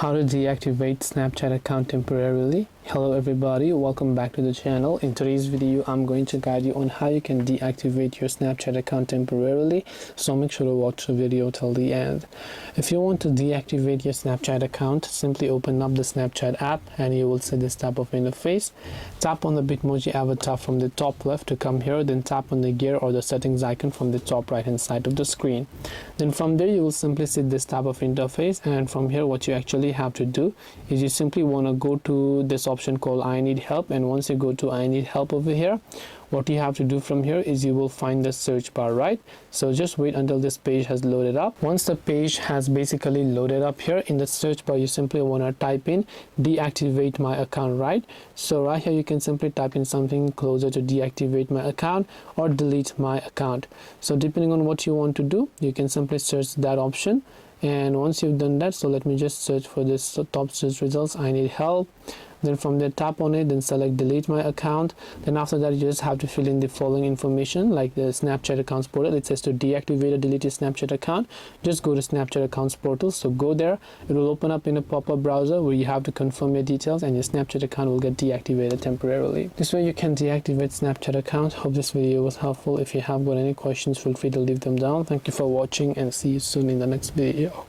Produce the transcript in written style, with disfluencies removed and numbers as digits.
How to deactivate Snapchat account temporarily. Hello everybody, welcome back to the channel. In today's video I'm going to guide you on how you can deactivate your Snapchat account temporarily, so make sure to watch the video till the end. If you want to deactivate your Snapchat account, simply open up the Snapchat app and you will see this type of interface. Tap on the Bitmoji avatar from the top left to come here, then tap on the gear or the settings icon from the top right hand side of the screen. Then from there you will simply see this type of interface, and from here what you actually have to do is you simply want to go to this option called I need help, and once you go to I need help over here, what you have to do from here is you will find the search bar, right? So just wait until this page has loaded up. Once the page has basically loaded up, here in the search bar you simply want to type in deactivate my account, right? So right here you can simply type in something closer to deactivate my account or delete my account. So depending on what you want to do, you can simply search that option. And once you've done that, so let me just search for this top search results, I need help. Then from there tap on it, then select delete my account. Then after that you just have to fill in the following information, like the Snapchat accounts portal. It says to deactivate or delete your Snapchat account, just go to Snapchat accounts portal. So go there, it will open up in a pop-up browser where you have to confirm your details and your Snapchat account will get deactivated temporarily. This way you can deactivate Snapchat account. Hope this video was helpful. If you have got any questions, feel free to leave them down. Thank you for watching and see you soon in the next video.